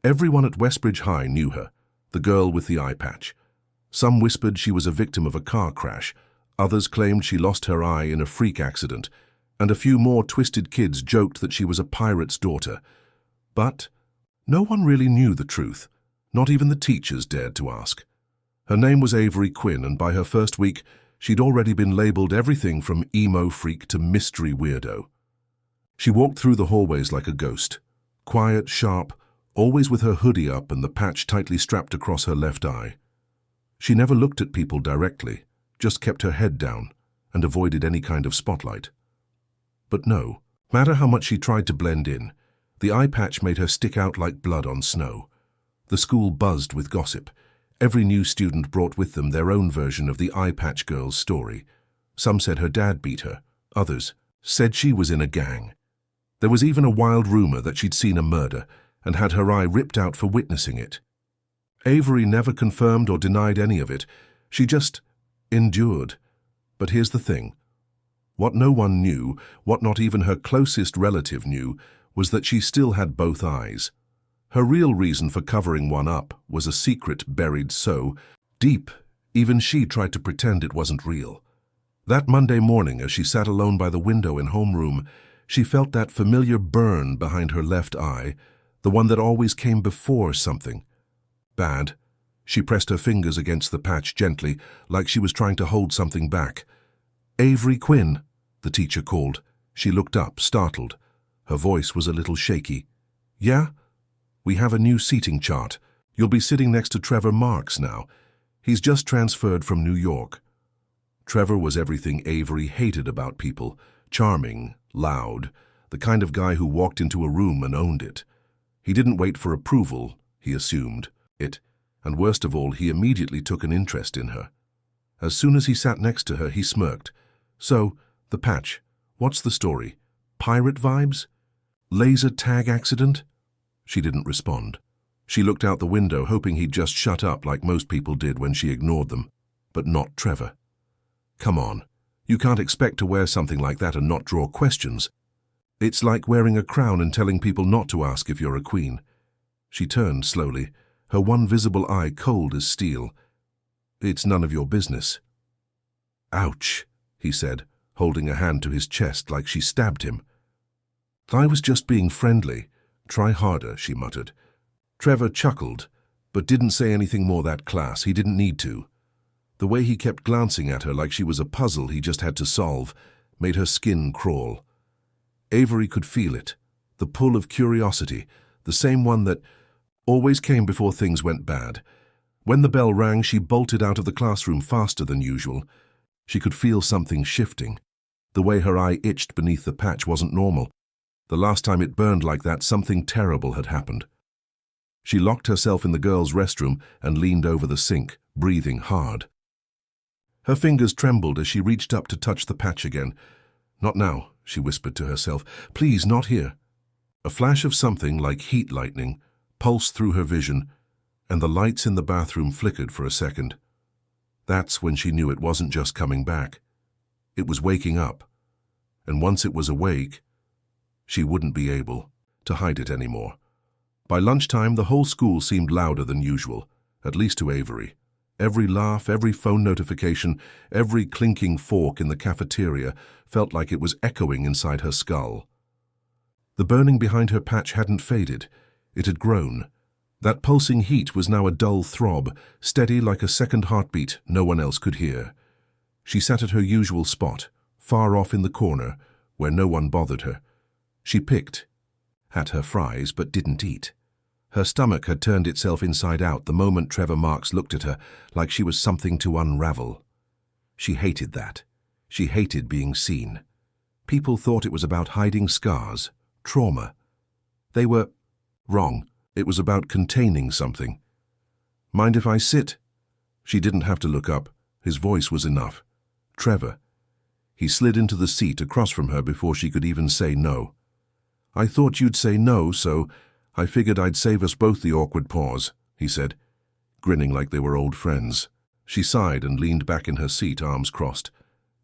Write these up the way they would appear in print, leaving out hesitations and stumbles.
Everyone at Westbridge High knew her, the girl with the eye patch. Some whispered she was a victim of a car crash, others claimed she lost her eye in a freak accident, and a few more twisted kids joked that she was a pirate's daughter. But no one really knew the truth, not even the teachers dared to ask. Her name was Avery Quinn, and by her first week, she'd already been labeled everything from emo freak to mystery weirdo. She walked through the hallways like a ghost, quiet, sharp, always with her hoodie up and the patch tightly strapped across her left eye. She never looked at people directly, just kept her head down and avoided any kind of spotlight. But no matter how much she tried to blend in, the eye patch made her stick out like blood on snow. The school buzzed with gossip. Every new student brought with them their own version of the eye patch girl's story. Some said her dad beat her, others said she was in a gang. There was even a wild rumor that she'd seen a murder and had her eye ripped out for witnessing it. Avery never confirmed or denied any of it. She just endured. But here's the thing. What no one knew, what not even her closest relative knew, was that she still had both eyes. Her real reason for covering one up was a secret buried so deep, even she tried to pretend it wasn't real. That Monday morning, as she sat alone by the window in homeroom, she felt that familiar burn behind her left eye, the one that always came before something bad. She pressed her fingers against the patch gently, like she was trying to hold something back. "Avery Quinn," the teacher called. She looked up, startled. Her voice was a little shaky. "Yeah? We have a new seating chart. You'll be sitting next to Trevor Marks now. He's just transferred from New York." Trevor was everything Avery hated about people. Charming, loud, the kind of guy who walked into a room and owned it. He didn't wait for approval, he assumed it, and worst of all, he immediately took an interest in her. As soon as he sat next to her, he smirked. "So, the patch, what's the story? Pirate vibes? Laser tag accident?" She didn't respond. She looked out the window, hoping he'd just shut up like most people did when she ignored them. But not Trevor. "Come on. You can't expect to wear something like that and not draw questions. It's like wearing a crown and telling people not to ask if you're a queen." She turned slowly, her one visible eye cold as steel. "It's none of your business." "Ouch," he said, holding a hand to his chest like she stabbed him. "I was just being friendly. Try harder," she muttered. Trevor chuckled, but didn't say anything more that class. He didn't need to. The way he kept glancing at her like she was a puzzle he just had to solve made her skin crawl. Avery could feel it, the pull of curiosity, the same one that always came before things went bad. When the bell rang, she bolted out of the classroom faster than usual. She could feel something shifting. The way her eye itched beneath the patch wasn't normal. The last time it burned like that, something terrible had happened. She locked herself in the girls' restroom and leaned over the sink, breathing hard. Her fingers trembled as she reached up to touch the patch again. "Not now," she whispered to herself. "Please, not here." A flash of something like heat lightning pulsed through her vision, and the lights in the bathroom flickered for a second. That's when she knew it wasn't just coming back. It was waking up. And once it was awake, she wouldn't be able to hide it anymore. By lunchtime, the whole school seemed louder than usual, at least to Avery. Every laugh, every phone notification, every clinking fork in the cafeteria felt like it was echoing inside her skull. The burning behind her patch hadn't faded. It had grown. That pulsing heat was now a dull throb, steady like a second heartbeat no one else could hear. She sat at her usual spot, far off in the corner, where no one bothered her. She picked at her fries, but didn't eat. Her stomach had turned itself inside out the moment Trevor Marks looked at her, like she was something to unravel. She hated that. She hated being seen. People thought it was about hiding scars, trauma. They were wrong. It was about containing something. "Mind if I sit?" She didn't have to look up. His voice was enough. "Trevor." He slid into the seat across from her before she could even say no. "I thought you'd say no, so I figured I'd save us both the awkward pause," he said, grinning like they were old friends. She sighed and leaned back in her seat, arms crossed.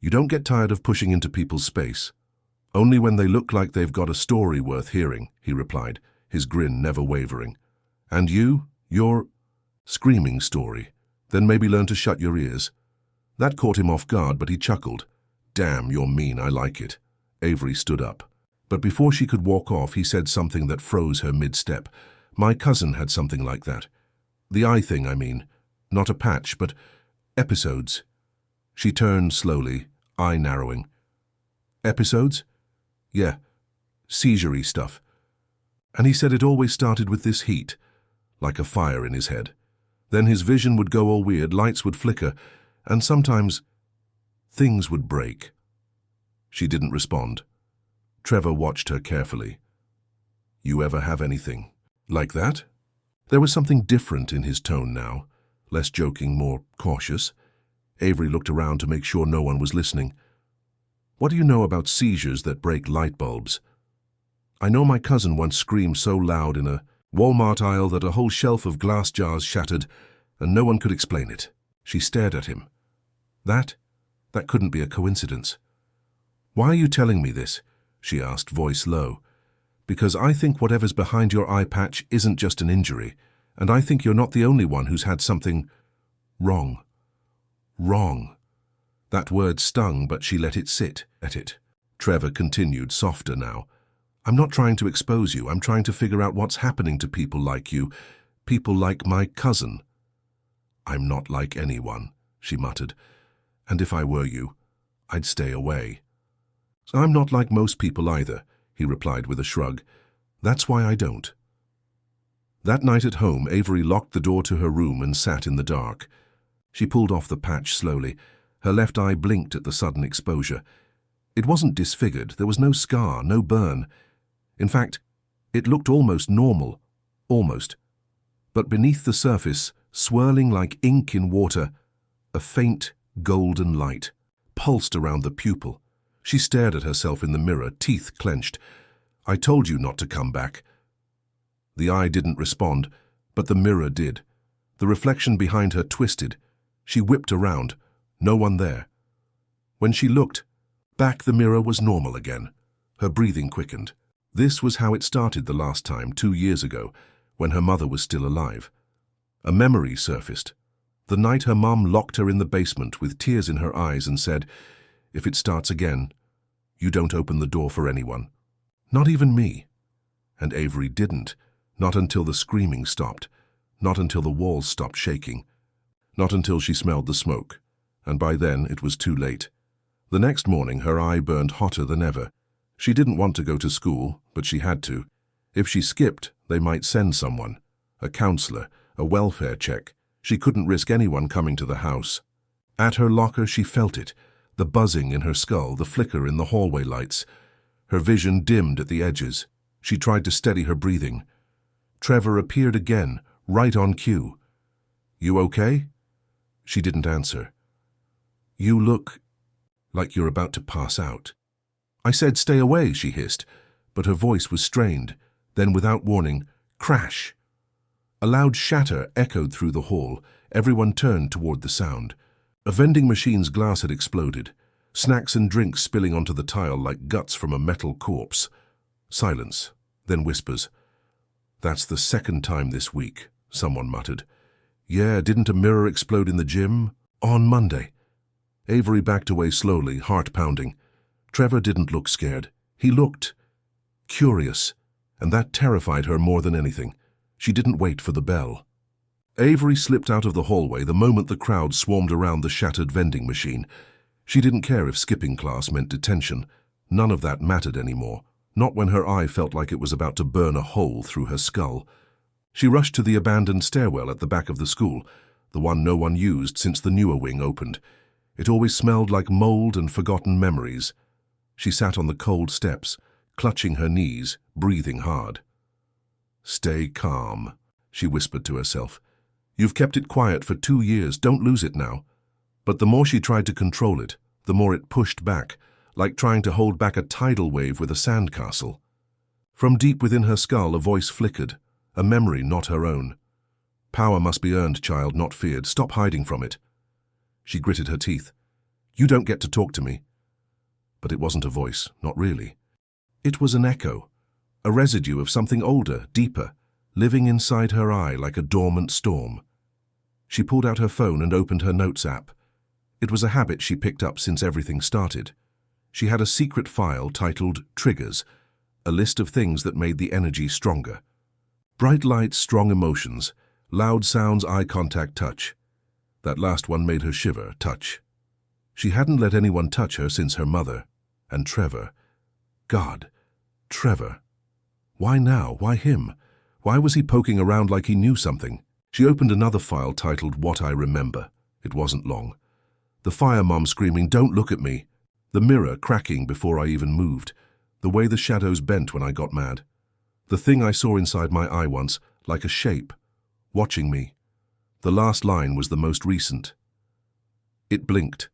"You don't get tired of pushing into people's space." "Only when they look like they've got a story worth hearing," he replied, his grin never wavering. And you? Your screaming story. Then maybe learn to shut your ears. That caught him off guard, but he chuckled. Damn, you're mean, I like it. Avery stood up. But before she could walk off, he said something that froze her mid-step. My cousin had something like that. The eye thing, I mean. Not a patch, but episodes. She turned slowly, eye narrowing. Episodes? Yeah, seizure-y stuff. And he said it always started with this heat, like a fire in his head. Then his vision would go all weird, lights would flicker, and sometimes things would break. She didn't respond. Trevor watched her carefully. You ever have anything like that? There was something different in his tone now, less joking, more cautious. Avery looked around to make sure no one was listening. What do you know about seizures that break light bulbs? I know my cousin once screamed so loud in a Walmart aisle that a whole shelf of glass jars shattered, and no one could explain it. She stared at him. That couldn't be a coincidence. Why are you telling me this? She asked, voice low. Because I think whatever's behind your eye patch isn't just an injury, and I think you're not the only one who's had something wrong. Wrong. That word stung, but she let it sit at it. Trevor continued, softer now. I'm not trying to expose you. I'm trying to figure out what's happening to people like you, people like my cousin. I'm not like anyone, she muttered. And if I were you, I'd stay away. I'm not like most people either, he replied with a shrug. That's why I don't. That night at home, Avery locked the door to her room and sat in the dark. She pulled off the patch slowly. Her left eye blinked at the sudden exposure. It wasn't disfigured. There was no scar, no burn. In fact, it looked almost normal. Almost. But beneath the surface, swirling like ink in water, a faint golden light pulsed around the pupil. She stared at herself in the mirror, teeth clenched. I told you not to come back. The eye didn't respond, but the mirror did. The reflection behind her twisted. She whipped around. No one there. When she looked back, the mirror was normal again. Her breathing quickened. This was how it started the last time, 2 years ago, when her mother was still alive. A memory surfaced. The night her mom locked her in the basement with tears in her eyes and said, if it starts again, you don't open the door for anyone. Not even me. And Avery didn't. Not until the screaming stopped. Not until the walls stopped shaking. Not until she smelled the smoke. And by then it was too late. The next morning her eye burned hotter than ever. She didn't want to go to school, but she had to. If she skipped, they might send someone. A counselor, a welfare check. She couldn't risk anyone coming to the house. At her locker she felt it. The buzzing in her skull, the flicker in the hallway lights. Her vision dimmed at the edges. She tried to steady her breathing. Trevor appeared again, right on cue. You okay? She didn't answer. You look like you're about to pass out. I said stay away, she hissed, but her voice was strained. Then, without warning, crash. A loud shatter echoed through the hall. Everyone turned toward the sound. A vending machine's glass had exploded, snacks and drinks spilling onto the tile like guts from a metal corpse. Silence, then whispers. That's the second time this week, someone muttered. Yeah, didn't a mirror explode in the gym? On Monday. Avery backed away slowly, heart pounding. Trevor didn't look scared. He looked curious, and that terrified her more than anything. She didn't wait for the bell. Avery slipped out of the hallway the moment the crowd swarmed around the shattered vending machine. She didn't care if skipping class meant detention. None of that mattered anymore, not when her eye felt like it was about to burn a hole through her skull. She rushed to the abandoned stairwell at the back of the school, the one no one used since the newer wing opened. It always smelled like mold and forgotten memories. She sat on the cold steps, clutching her knees, breathing hard. Stay calm, she whispered to herself. You've kept it quiet for 2 years, don't lose it now. But the more she tried to control it, the more it pushed back, like trying to hold back a tidal wave with a sandcastle. From deep within her skull a voice flickered, a memory not her own. Power must be earned, child, not feared. Stop hiding from it. She gritted her teeth. You don't get to talk to me. But it wasn't a voice, not really. It was an echo, a residue of something older, deeper, living inside her eye like a dormant storm. She pulled out her phone and opened her notes app. It was a habit she picked up since everything started. She had a secret file titled Triggers, a list of things that made the energy stronger. Bright lights, strong emotions, loud sounds, eye contact, touch. That last one made her shiver, touch. She hadn't let anyone touch her since her mother. And Trevor. God, Trevor. Why now? Why him? Why was he poking around like he knew something? She opened another file titled What I Remember. It wasn't long. The fire mom screaming, "Don't look at me." The mirror cracking before I even moved. The way the shadows bent when I got mad. The thing I saw inside my eye once, like a shape, watching me. The last line was the most recent. It blinked.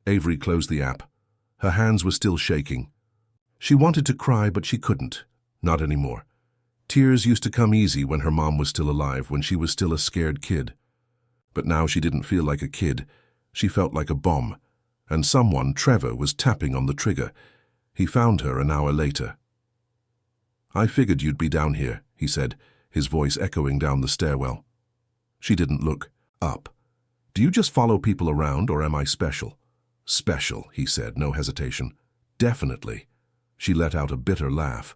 Avery closed the app. Her hands were still shaking. She wanted to cry, but she couldn't. Not anymore. Tears used to come easy when her mom was still alive, when she was still a scared kid. But now she didn't feel like a kid. She felt like a bomb. And someone, Trevor, was tapping on the trigger. He found her an hour later. "I figured you'd be down here," he said, his voice echoing down the stairwell. She didn't look up. "Do you just follow people around, or am I special?" "Special," he said, no hesitation. "Definitely." She let out a bitter laugh.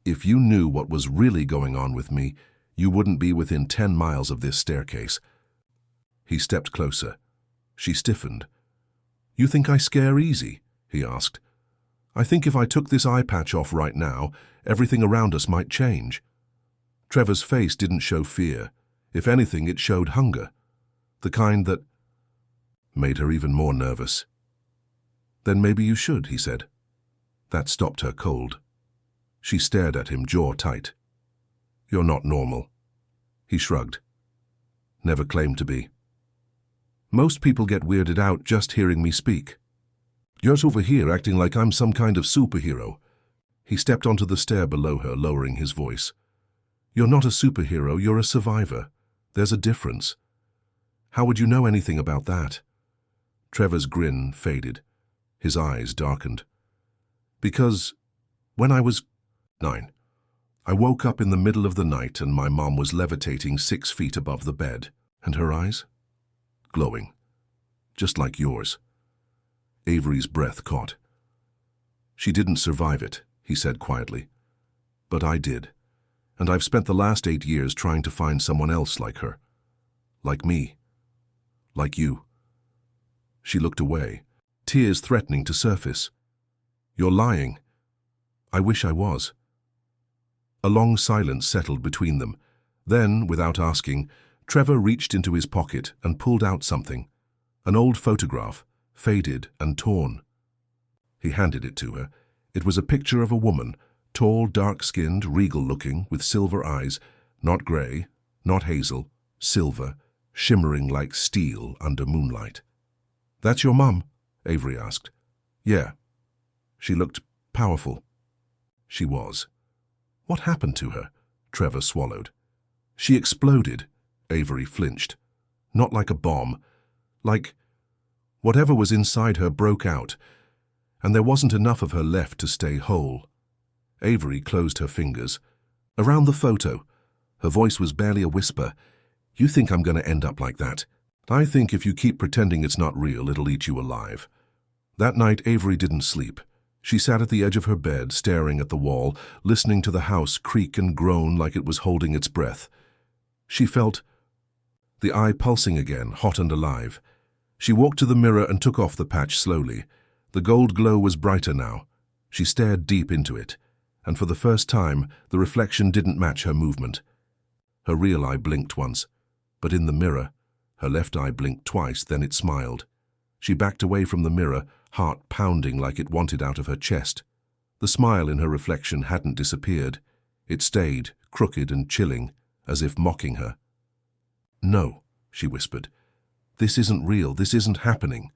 "If you knew what was really going on with me, you wouldn't be within 10 miles of this staircase." He stepped closer. She stiffened. "You think I scare easy?" he asked. "I think if I took this eye patch off right now, everything around us might change." Trevor's face didn't show fear. If anything, it showed hunger. The kind that made her even more nervous. "Then maybe you should," he said. That stopped her cold. She stared at him, jaw tight. "You're not normal." He shrugged. "Never claimed to be. Most people get weirded out just hearing me speak. You're over here acting like I'm some kind of superhero." He stepped onto the stair below her, lowering his voice. "You're not a superhero, you're a survivor. There's a difference." "How would you know anything about that?" Trevor's grin faded. His eyes darkened. "Because when I was 9, I woke up in the middle of the night and my mom was levitating 6 feet above the bed. And her eyes? Glowing. Just like yours." Avery's breath caught. "She didn't survive it," he said quietly. "But I did. And I've spent the last 8 years trying to find someone else like her. Like me. Like you." She looked away, tears threatening to surface. "You're lying." "I wish I was." A long silence settled between them. Then, without asking, Trevor reached into his pocket and pulled out something. An old photograph, faded and torn. He handed it to her. It was a picture of a woman, tall, dark-skinned, regal-looking, with silver eyes, not grey, not hazel, silver, shimmering like steel under moonlight. "That's your mum?" Avery asked. "Yeah." She looked powerful. She was. "What happened to her?" Trevor swallowed. "She exploded." Avery flinched. "Not like a bomb. Like whatever was inside her broke out, and there wasn't enough of her left to stay whole." Avery closed her fingers. "Around the photo." Her voice was barely a whisper. "You think I'm going to end up like that? I think if you keep pretending it's not real, it'll eat you alive." That night, Avery didn't sleep. She sat at the edge of her bed, staring at the wall, listening to the house creak and groan like it was holding its breath. She felt the eye pulsing again, hot and alive. She walked to the mirror and took off the patch slowly. The gold glow was brighter now. She stared deep into it, and for the first time, the reflection didn't match her movement. Her real eye blinked once, but in the mirror, her left eye blinked twice, then it smiled. She backed away from the mirror, heart pounding like it wanted out of her chest. The smile in her reflection hadn't disappeared. It stayed, crooked and chilling, as if mocking her. "No," she whispered. "This isn't real, this isn't happening."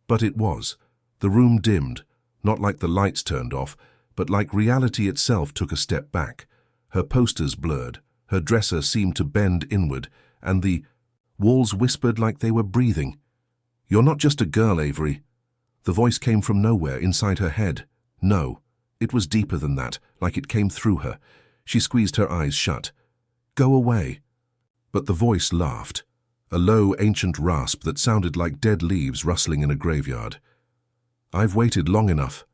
But it was. The room dimmed, not like the lights turned off, but like reality itself took a step back. Her posters blurred, her dresser seemed to bend inward, and the walls whispered like they were breathing. "You're not just a girl, Avery." The voice came from nowhere, inside her head. No, it was deeper than that, like it came through her. She squeezed her eyes shut. Go away." But the voice laughed, a low, ancient rasp that sounded like dead leaves rustling in a graveyard. "I've waited long enough."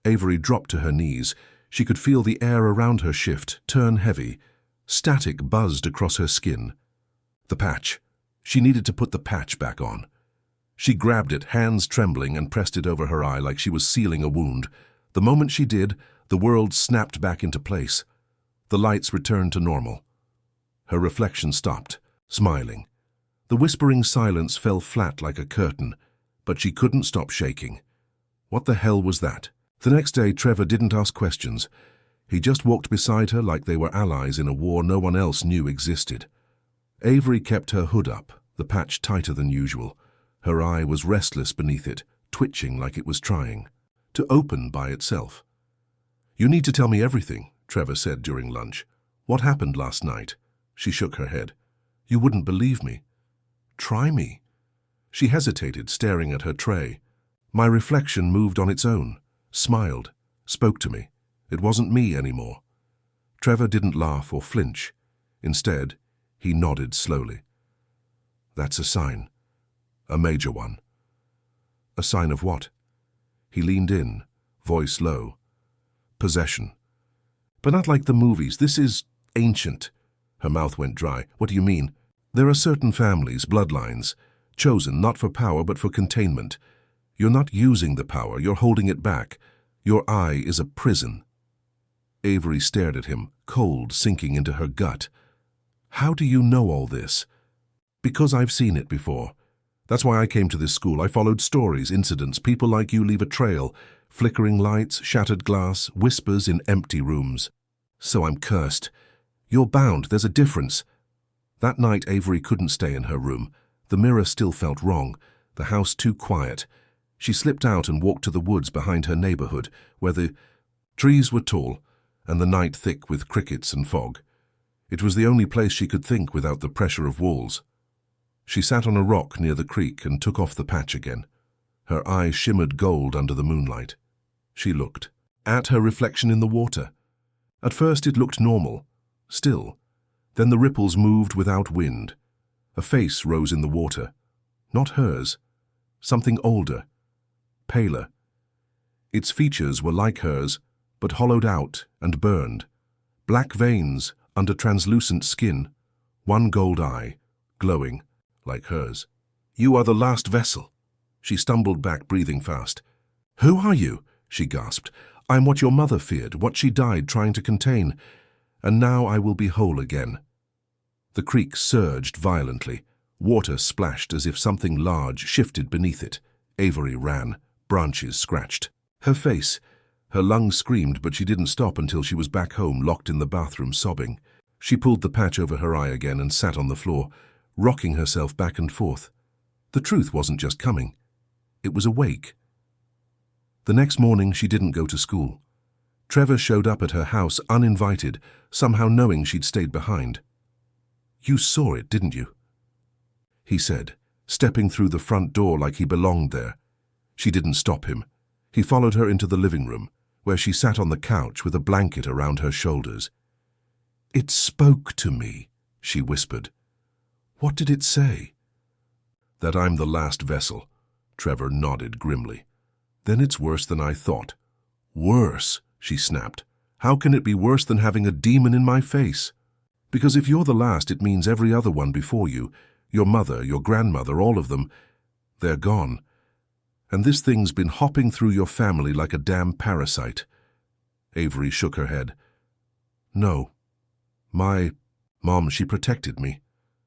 Avery dropped to her knees. She could feel the air around her shift, turn heavy. Static buzzed across her skin. The patch. She needed to put the patch back on. She grabbed it, hands trembling, and pressed it over her eye like she was sealing a wound. The moment she did, the world snapped back into place. The lights returned to normal. Her reflection stopped, smiling. The whispering silence fell flat like a curtain, but she couldn't stop shaking. What the hell was that? The next day, Trevor didn't ask questions. He just walked beside her like they were allies in a war no one else knew existed. Avery kept her hood up, the patch tighter than usual. Her eye was restless beneath it, twitching like it was trying to open by itself. "You need to tell me everything," Trevor said during lunch. "What happened last night?" She shook her head. "You wouldn't believe me." "Try me." She hesitated, staring at her tray. My reflection moved on its own, smiled, spoke to me. It wasn't me anymore. Trevor didn't laugh or flinch. Instead, he nodded slowly. "That's a sign. A major one." "A sign of what?" He leaned in, voice low. "Possession. But not like the movies. This is ancient." Her mouth went dry. "What do you mean?" "There are certain families, bloodlines, chosen not for power but for containment. You're not using the power, you're holding it back. Your eye is a prison." Avery stared at him, cold sinking into her gut. "How do you know all this?" "Because I've seen it before. That's why I came to this school. I followed stories, incidents. People like you leave a trail. Flickering lights, shattered glass, whispers in empty rooms. So I'm cursed. You're bound. There's a difference." That night, Avery couldn't stay in her room. The mirror still felt wrong. The house too quiet. She slipped out and walked to the woods behind her neighborhood, where the trees were tall and the night thick with crickets and fog. It was the only place she could think without the pressure of walls. She sat on a rock near the creek and took off the patch again. Her eyes shimmered gold under the moonlight. She looked at her reflection in the water. At first it looked normal, still. Then the ripples moved without wind. A face rose in the water. Not hers. Something older, paler. Its features were like hers, but hollowed out and burned. Black veins under translucent skin, one gold eye, glowing like hers. "You are the last vessel." She stumbled back, breathing fast. "Who are you?" she gasped. "I'm what your mother feared, what she died trying to contain. And now I will be whole again." The creek surged violently. Water splashed as if something large shifted beneath it. Avery ran, branches scratched. Her face, her lungs screamed, but she didn't stop until she was back home, locked in the bathroom, sobbing. She pulled the patch over her eye again and sat on the floor, rocking herself back and forth. The truth wasn't just coming. It was awake. The next morning, she didn't go to school. Trevor showed up at her house uninvited, somehow knowing she'd stayed behind. "You saw it, didn't you?" he said, stepping through the front door like he belonged there. She didn't stop him. He followed her into the living room, where she sat on the couch with a blanket around her shoulders. "It spoke to me," she whispered. "What did it say?" "That I'm the last vessel." Trevor nodded grimly. "Then it's worse than I thought." "Worse?" she snapped. "How can it be worse than having a demon in my face?" "Because if you're the last, it means every other one before you, your mother, your grandmother, all of them, they're gone. And this thing's been hopping through your family like a damn parasite." Avery shook her head. "No. My mom, she protected me."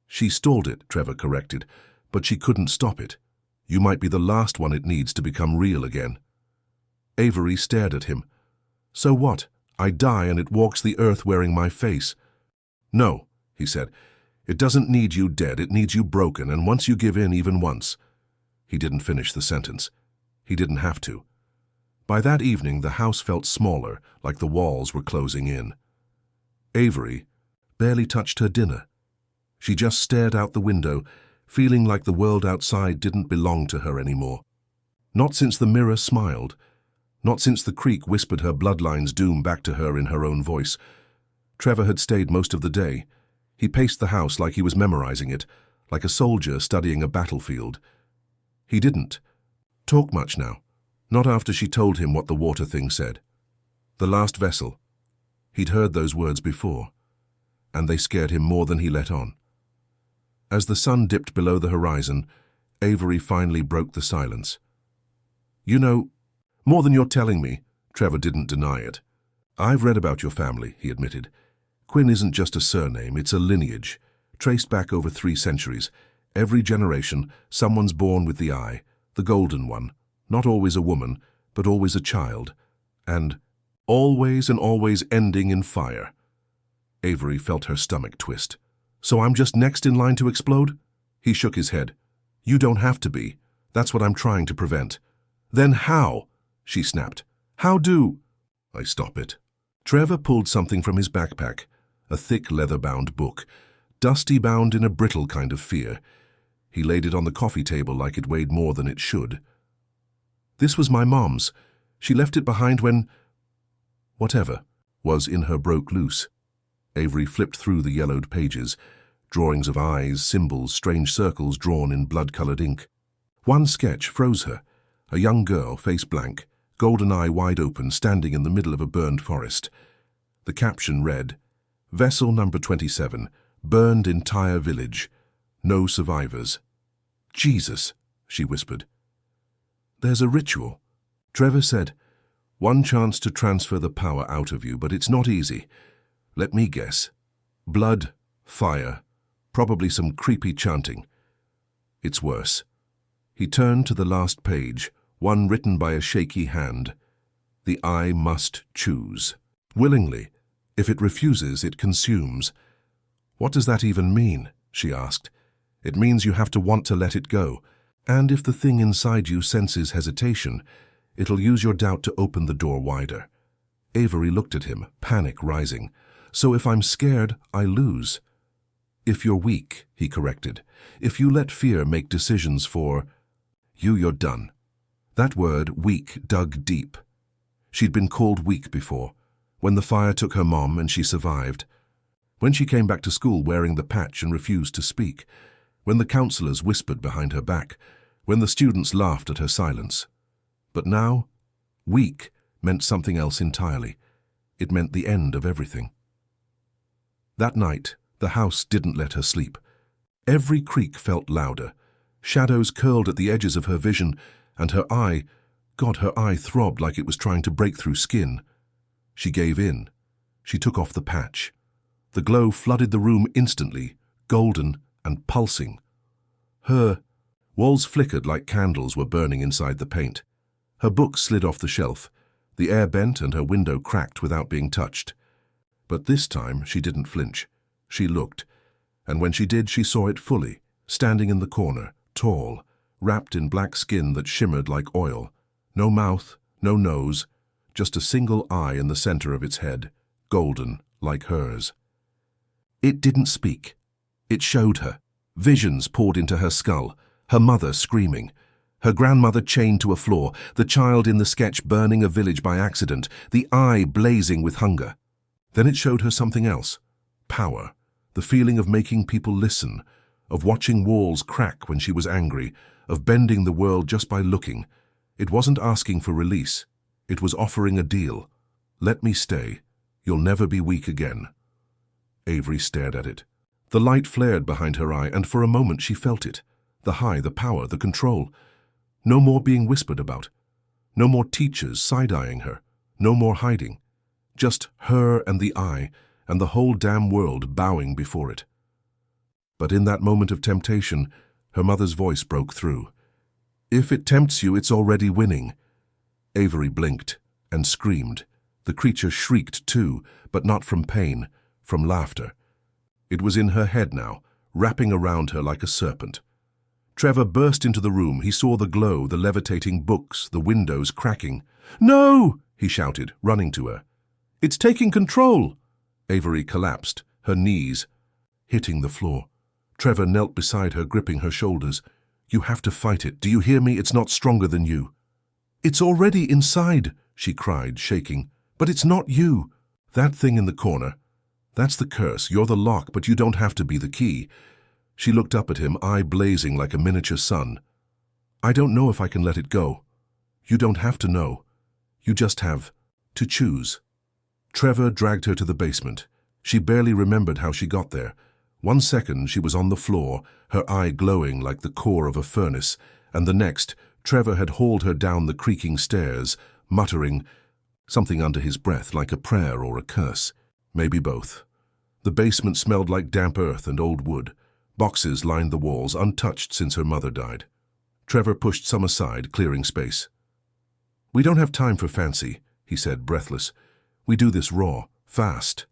"She stalled it," Trevor corrected, "but she couldn't stop it. You might be the last one it needs to become real again." Avery stared at him. "So what? I die and it walks the earth wearing my face." "No," he said. "It doesn't need you dead, it needs you broken, and once you give in even once." He didn't finish the sentence. He didn't have to. By that evening, the house felt smaller, like the walls were closing in. Avery barely touched her dinner. She just stared out the window, feeling like the world outside didn't belong to her anymore. Not since the mirror smiled. Not since the creek whispered her bloodline's doom back to her in her own voice. Trevor had stayed most of the day. He paced the house like he was memorizing it, like a soldier studying a battlefield. He didn't talk much now, not after she told him what the water thing said. The last vessel. He'd heard those words before, and they scared him more than he let on. As the sun dipped below the horizon, Avery finally broke the silence. "You know, more than you're telling me." Trevor didn't deny it. "I've read about your family," he admitted. "Quinn isn't just a surname, it's a lineage, traced back over 3 centuries. Every generation, someone's born with the eye, the golden one, not always a woman, but always a child, and always ending in fire." Avery felt her stomach twist. "So I'm just next in line to explode?" He shook his head. "You don't have to be. That's what I'm trying to prevent." "Then how?" she snapped. "How do I stop it?" Trevor pulled something from his backpack, a thick leather-bound book, dusty bound in a brittle kind of fear. He laid it on the coffee table like it weighed more than it should. "This was my mom's. She left it behind when whatever was in her broke loose." Avery flipped through the yellowed pages, drawings of eyes, symbols, strange circles drawn in blood-colored ink. One sketch froze her, a young girl, face blank, golden eye wide open, standing in the middle of a burned forest. The caption read, "Vessel number 27, burned entire village. No survivors." "Jesus," she whispered. "There's a ritual," Trevor said. "One chance to transfer the power out of you, but it's not easy. Let me guess. Blood, fire, probably some creepy chanting. It's worse." He turned to the last page, one written by a shaky hand. "The eye must choose. Willingly. If it refuses, it consumes." "What does that even mean?" she asked. "It means you have to want to let it go. And if the thing inside you senses hesitation, it'll use your doubt to open the door wider." Avery looked at him, panic rising. "So if I'm scared, I lose." "If you're weak," he corrected. "If you let fear make decisions for you, you're done." That word, weak, dug deep. She'd been called weak before, when the fire took her mom and she survived, when she came back to school wearing the patch and refused to speak, when the counselors whispered behind her back, when the students laughed at her silence. But now, weak meant something else entirely. It meant the end of everything. That night, the house didn't let her sleep. Every creak felt louder. Shadows curled at the edges of her vision, and her eye throbbed like it was trying to break through skin. She gave in. She took off the patch. The glow flooded the room instantly, golden and pulsing. Her walls flickered like candles were burning inside the paint. Her books slid off the shelf. The air bent and her window cracked without being touched. But this time she didn't flinch. She looked, and when she did, she saw it fully, standing in the corner, tall, wrapped in black skin that shimmered like oil. No mouth, no nose, just a single eye in the center of its head, golden like hers. It didn't speak. It showed her. Visions poured into her skull, her mother screaming, her grandmother chained to a floor, the child in the sketch burning a village by accident, the eye blazing with hunger. Then it showed her something else. Power, the feeling of making people listen, of watching walls crack when she was angry, of bending the world just by looking. It wasn't asking for release. It was offering a deal. "Let me stay. You'll never be weak again." Avery stared at it. The light flared behind her eye, and for a moment she felt it. The high, the power, the control. No more being whispered about. No more teachers side-eyeing her. No more hiding. Just her and the eye, and the whole damn world bowing before it. But in that moment of temptation, her mother's voice broke through. "If it tempts you, it's already winning." Avery blinked and screamed. The creature shrieked too, but not from pain, from laughter. It was in her head now, wrapping around her like a serpent. Trevor burst into the room. He saw the glow, the levitating books, the windows cracking. "No!" he shouted, running to her. "It's taking control!" Avery collapsed, her knees hitting the floor. Trevor knelt beside her, gripping her shoulders. "You have to fight it. Do you hear me? It's not stronger than you." "It's already inside," she cried, shaking. "But it's not you." That thing in the corner. That's the curse. You're the lock, but you don't have to be the key. She looked up at him, eye blazing like a miniature sun. I don't know if I can let it go. You don't have to know. You just have to choose. Trevor dragged her to the basement. She barely remembered how she got there. 1 second she was on the floor, her eye glowing like the core of a furnace, and the next, Trevor had hauled her down the creaking stairs, muttering something under his breath like a prayer or a curse. Maybe both. The basement smelled like damp earth and old wood. Boxes lined the walls, untouched since her mother died. Trevor pushed some aside, clearing space. We don't have time for fancy, he said, breathless. We do this raw, fast.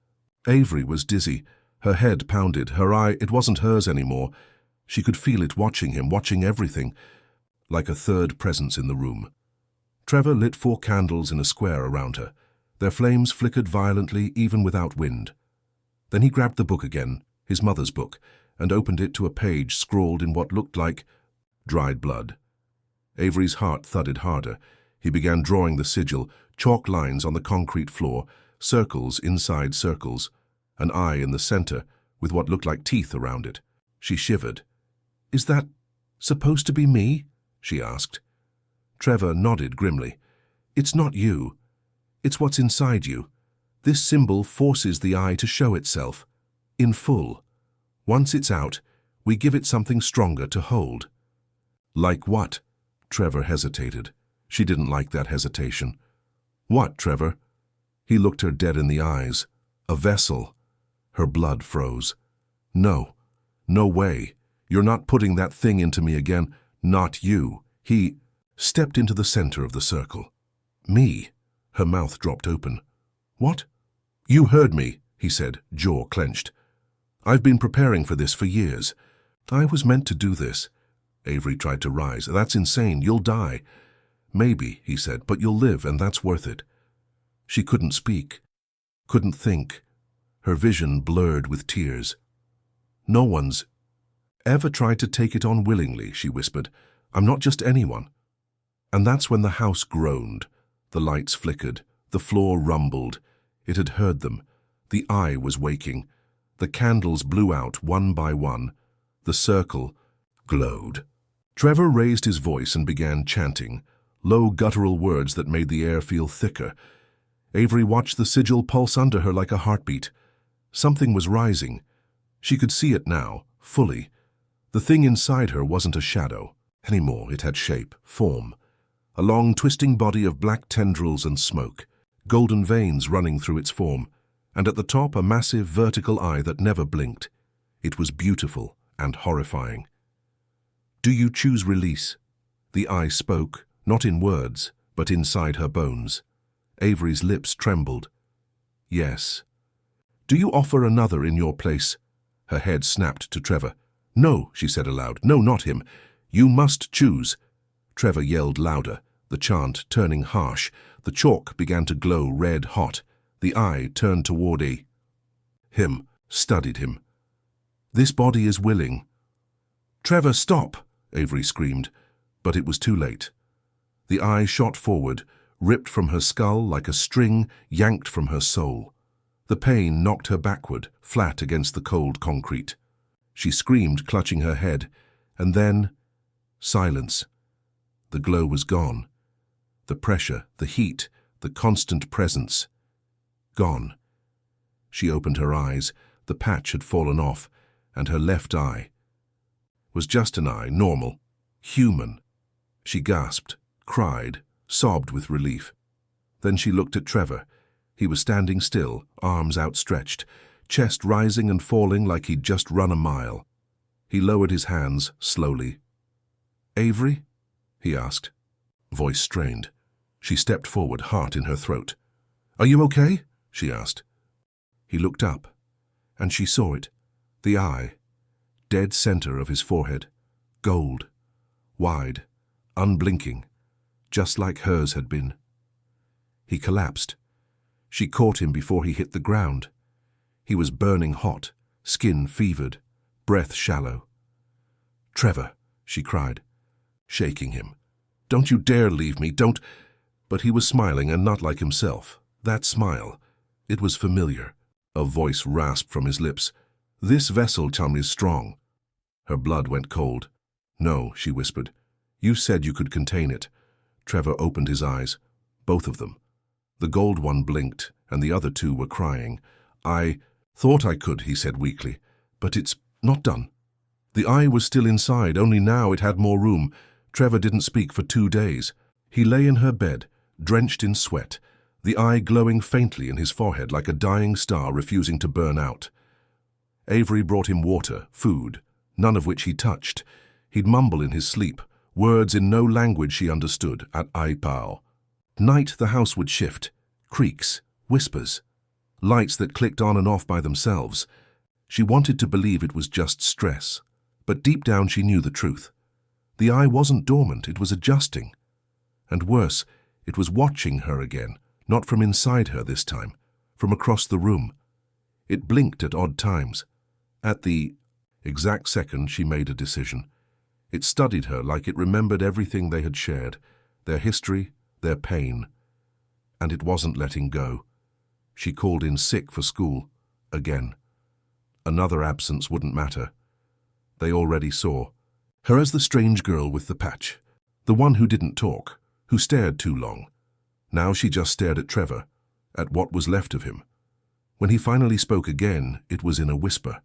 Avery was dizzy. Her head pounded, her eye, it wasn't hers anymore. She could feel it watching him, watching everything, like a third presence in the room. Trevor lit 4 candles in a square around her. Their flames flickered violently, even without wind. Then he grabbed the book again, his mother's book, and opened it to a page scrawled in what looked like dried blood. Avery's heart thudded harder. He began drawing the sigil, chalk lines on the concrete floor, circles inside circles, an eye in the center with what looked like teeth around it. She shivered. Is that supposed to be me? She asked. Trevor nodded grimly. It's not you. It's what's inside you. This symbol forces the eye to show itself, in full. Once it's out, we give it something stronger to hold. Like what? Trevor hesitated. She didn't like that hesitation. What, Trevor? He looked her dead in the eyes. A vessel. Her blood froze. No. No way. You're not putting that thing into me again. Not you. He stepped into the center of the circle. Me? Her mouth dropped open. What? You heard me, he said, jaw clenched. I've been preparing for this for years. I was meant to do this. Avery tried to rise. That's insane. You'll die. Maybe, he said, but you'll live, and that's worth it. She couldn't speak, couldn't think. Her vision blurred with tears. No one's ever tried to take it on willingly, she whispered. I'm not just anyone. And that's when the house groaned. The lights flickered. The floor rumbled. It had heard them. The eye was waking. The candles blew out one by one. The circle glowed. Trevor raised his voice and began chanting, low guttural words that made the air feel thicker. Avery watched the sigil pulse under her like a heartbeat. Something was rising. She could see it now, fully. The thing inside her wasn't a shadow anymore. It had shape, form. A long, twisting body of black tendrils and smoke, golden veins running through its form, and at the top a massive vertical eye that never blinked. It was beautiful and horrifying. Do you choose release? The eye spoke, not in words, but inside her bones. Avery's lips trembled. Yes. Do you offer another in your place? Her head snapped to Trevor. No, she said aloud. No, not him. You must choose. Trevor yelled louder, the chant turning harsh. The chalk began to glow red hot. The eye turned toward him, studied him. This body is willing. Trevor, stop! Avery screamed, but it was too late. The eye shot forward, ripped from her skull like a string yanked from her soul. The pain knocked her backward, flat against the cold concrete. She screamed, clutching her head, and then silence. The glow was gone. The pressure, the heat, the constant presence. Gone. She opened her eyes. The patch had fallen off, and her left eye was just an eye, normal, human. She gasped, cried, sobbed with relief. Then she looked at Trevor. He was standing still, arms outstretched, chest rising and falling like he'd just run a mile. He lowered his hands slowly. Avery? He asked, voice strained. She stepped forward, heart in her throat. Are you okay? She asked. He looked up, and she saw it, the eye, dead center of his forehead, gold, wide, unblinking, just like hers had been. He collapsed. She caught him before he hit the ground. He was burning hot, skin fevered, breath shallow. Trevor, she cried, shaking him. Don't you dare leave me, don't... But he was smiling and not like himself. That smile, it was familiar, A voice rasped from his lips. "This vessel, chum, is strong." Her blood went cold. "No," she whispered. "You said you could contain it." Trevor opened his eyes. Both of them. The gold one blinked, and the other two were crying. "I thought I could," he said weakly, "but it's not done." The eye was still inside, only now it had more room. Trevor didn't speak for 2 days. He lay in her bed, drenched in sweat, the eye glowing faintly in his forehead like a dying star refusing to burn out. Avery brought him water, food, none of which he touched. He'd mumble in his sleep, words in no language she understood, at Aipao. Night the house would shift, creaks, whispers, lights that clicked on and off by themselves. She wanted to believe it was just stress, but deep down she knew the truth. The eye wasn't dormant, it was adjusting. And worse, it was watching her again, not from inside her this time, from across the room. It blinked at odd times. At the exact second she made a decision. It studied her like it remembered everything they had shared, their history, their pain. And it wasn't letting go. She called in sick for school, again. Another absence wouldn't matter. They already saw her as the strange girl with the patch, the one who didn't talk, who stared too long. Now she just stared at Trevor, at what was left of him. When he finally spoke again, it was in a whisper.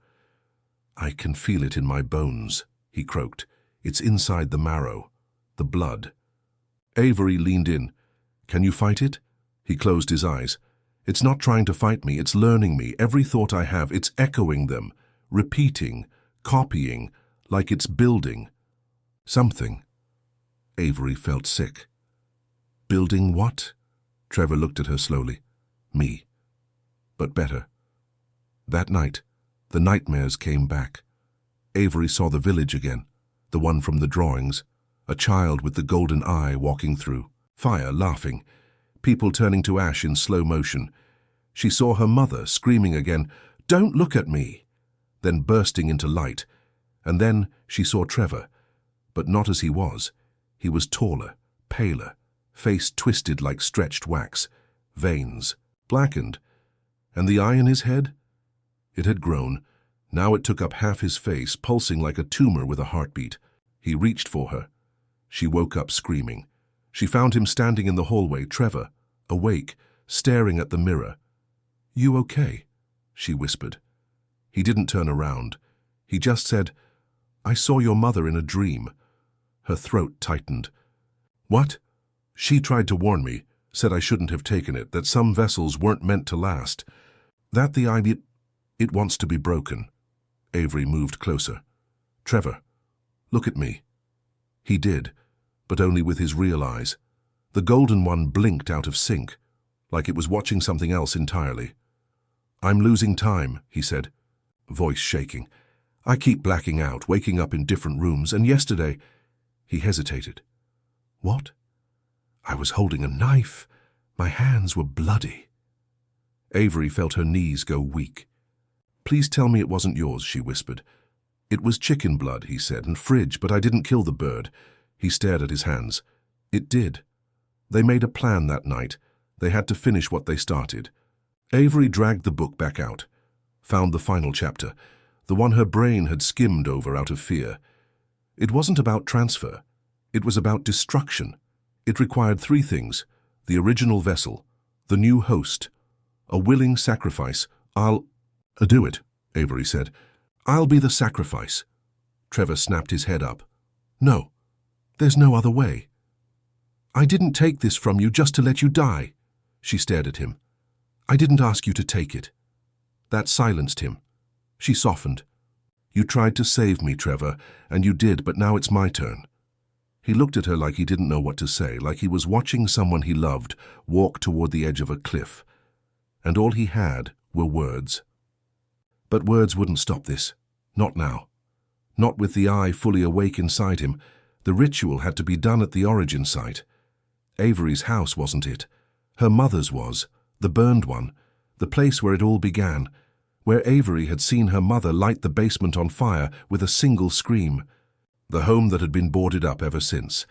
"I can feel it in my bones," he croaked. "It's inside the marrow, the blood." Avery leaned in. "Can you fight it?" He closed his eyes. "It's not trying to fight me, it's learning me. Every thought I have, it's echoing them, repeating, copying, like it's building something." Avery felt sick. "Building what?" Trevor looked at her slowly. "Me. But better." That night, the nightmares came back. Avery saw the village again, the one from the drawings, a child with the golden eye walking through, fire laughing, people turning to ash in slow motion. She saw her mother screaming again, "Don't look at me!" then bursting into light. And then she saw Trevor, but not as he was. He was taller, paler, face twisted like stretched wax, veins, blackened. And the eye in his head? It had grown. Now it took up half his face, pulsing like a tumor with a heartbeat. He reached for her. She woke up screaming. She found him standing in the hallway, Trevor, awake, staring at the mirror. "You okay?" she whispered. He didn't turn around. He just said, "I saw your mother in a dream." Her throat tightened. "What?" "She tried to warn me, said I shouldn't have taken it, that some vessels weren't meant to last. That the idea, it wants to be broken." Avery moved closer. "Trevor, look at me." He did, but only with his real eyes. The golden one blinked out of sync, like it was watching something else entirely. "I'm losing time," he said, voice shaking. "I keep blacking out, waking up in different rooms, and yesterday—" He hesitated. "What?" "I was holding a knife. My hands were bloody." Avery felt her knees go weak. "Please tell me it wasn't yours," she whispered. "It was chicken blood," he said, "and fridge, but I didn't kill the bird." He stared at his hands. "It did. They made a plan that night. They had to finish what they started." Avery dragged the book back out, found the final chapter, the one her brain had skimmed over out of fear. It wasn't about transfer. It was about destruction. It required 3 things: the original vessel, the new host, a willing sacrifice. "I'll do it," Avery said. "I'll be the sacrifice." Trevor snapped his head up. "No, there's no other way." "I didn't take this from you just to let you die." She stared at him. "I didn't ask you to take it." That silenced him. She softened. "You tried to save me, Trevor, and you did, but now it's my turn." He looked at her like he didn't know what to say, like he was watching someone he loved walk toward the edge of a cliff. And all he had were words. But words wouldn't stop this. Not now. Not with the eye fully awake inside him. The ritual had to be done at the origin site. Avery's house wasn't it. Her mother's was, the burned one, the place where it all began, where Avery had seen her mother light the basement on fire with a single scream. The home that had been boarded up ever since.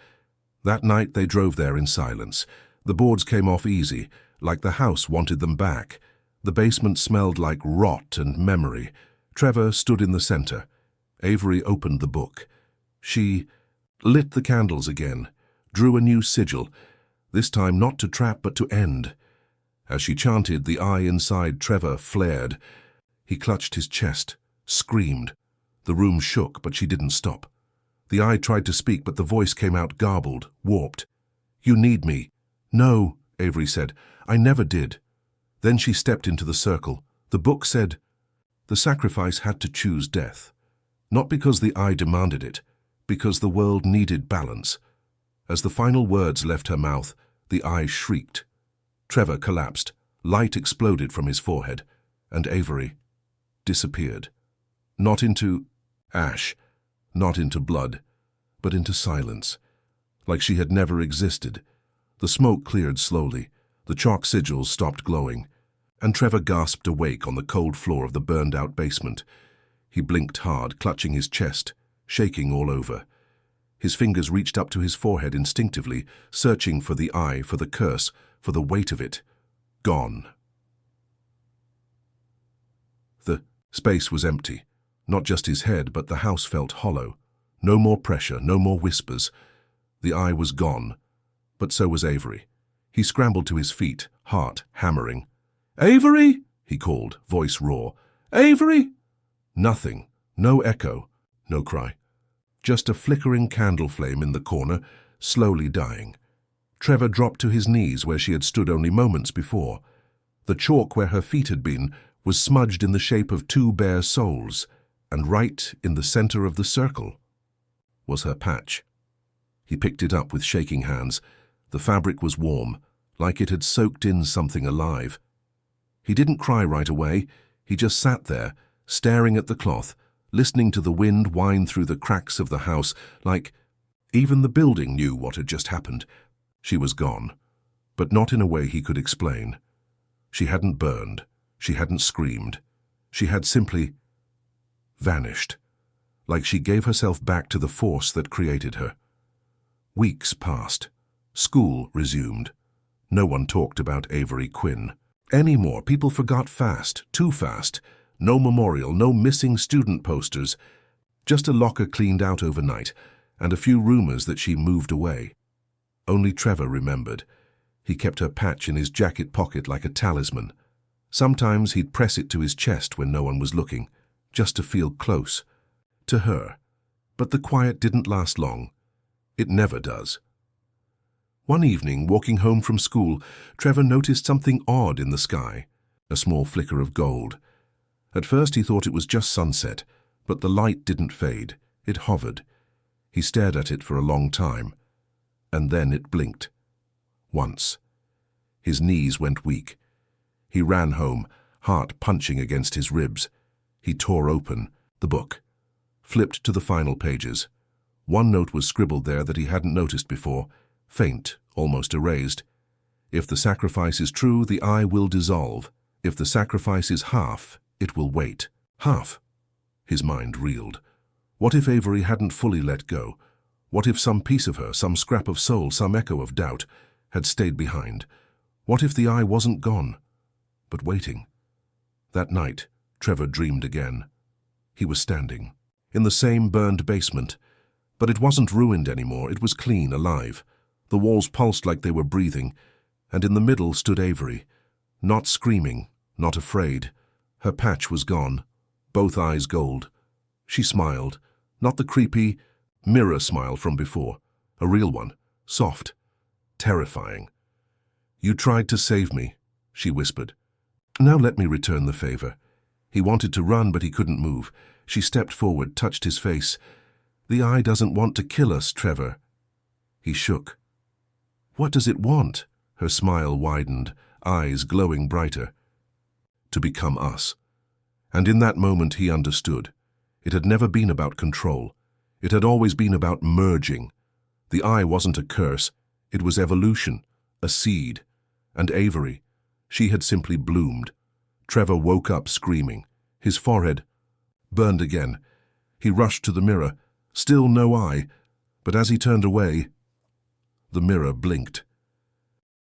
That night they drove there in silence. The boards came off easy, like the house wanted them back. The basement smelled like rot and memory. Trevor stood in the center. Avery opened the book. She lit the candles again, drew a new sigil, this time not to trap but to end. As she chanted, the eye inside Trevor flared. He clutched his chest, screamed. The room shook, but she didn't stop. The eye tried to speak, but the voice came out garbled, warped. "You need me." "No," Avery said. "I never did." Then she stepped into the circle. The book said, "The sacrifice had to choose death. Not because the eye demanded it, because the world needed balance." As the final words left her mouth, the eye shrieked. Trevor collapsed. Light exploded from his forehead, and Avery disappeared. Not into ash, not into blood, but into silence, like she had never existed. The smoke cleared slowly. The chalk sigils stopped glowing, and Trevor gasped awake on the cold floor of the burned-out basement. He blinked hard, clutching his chest, shaking all over. His fingers reached up to his forehead instinctively, searching for the eye, for the curse, for the weight of it. Gone. The space was empty. Not just his head, but the house felt hollow. No more pressure, no more whispers. The eye was gone, but so was Avery. He scrambled to his feet, heart hammering. "Avery!" he called, voice raw. "Avery!" Nothing. No echo. No cry. Just a flickering candle flame in the corner, slowly dying. Trevor dropped to his knees where she had stood only moments before. The chalk where her feet had been was smudged in the shape of two bare soles, and right in the center of the circle was her patch. He picked it up with shaking hands. The fabric was warm, like it had soaked in something alive. He didn't cry right away. He just sat there, staring at the cloth, listening to the wind whine through the cracks of the house, like even the building knew what had just happened. She was gone, but not in a way he could explain. She hadn't burned. She hadn't screamed. She had simply vanished, like she gave herself back to the force that created her. Weeks passed. School resumed. No one talked about Avery Quinn anymore. People forgot fast, too fast. No memorial, no missing student posters. Just a locker cleaned out overnight, and a few rumors that she moved away. Only Trevor remembered. He kept her patch in his jacket pocket like a talisman. Sometimes he'd press it to his chest when no one was looking, just to feel close to her. But the quiet didn't last long. It never does. One evening, walking home from school, Trevor noticed something odd in the sky, a small flicker of gold. At first he thought it was just sunset, but the light didn't fade. It hovered. He stared at it for a long time, and then it blinked. Once. His knees went weak. He ran home, heart punching against his ribs. He tore open the book, flipped to the final pages. One note was scribbled there that he hadn't noticed before, faint, almost erased. If the sacrifice is true, the eye will dissolve. If the sacrifice is half, it will wait. Half. His mind reeled. What if Avery hadn't fully let go? What if some piece of her, some scrap of soul, some echo of doubt, had stayed behind? What if the eye wasn't gone, but waiting? That night, Trevor dreamed again. He was standing in the same burned basement, but it wasn't ruined anymore. It was clean, alive. The walls pulsed like they were breathing, and in the middle stood Avery, not screaming, not afraid. Her patch was gone, both eyes gold. She smiled, not the creepy mirror smile from before, a real one, soft, terrifying. "You tried to save me," she whispered. "Now let me return the favor." He wanted to run, but he couldn't move. She stepped forward, touched his face. "The eye doesn't want to kill us, Trevor." He shook. "What does it want?" Her smile widened, eyes glowing brighter. "To become us." And in that moment he understood. It had never been about control. It had always been about merging. The eye wasn't a curse. It was evolution, a seed. And Avery, she had simply bloomed. Trevor woke up screaming. His forehead burned again. He rushed to the mirror. Still no eye. But as he turned away, the mirror blinked.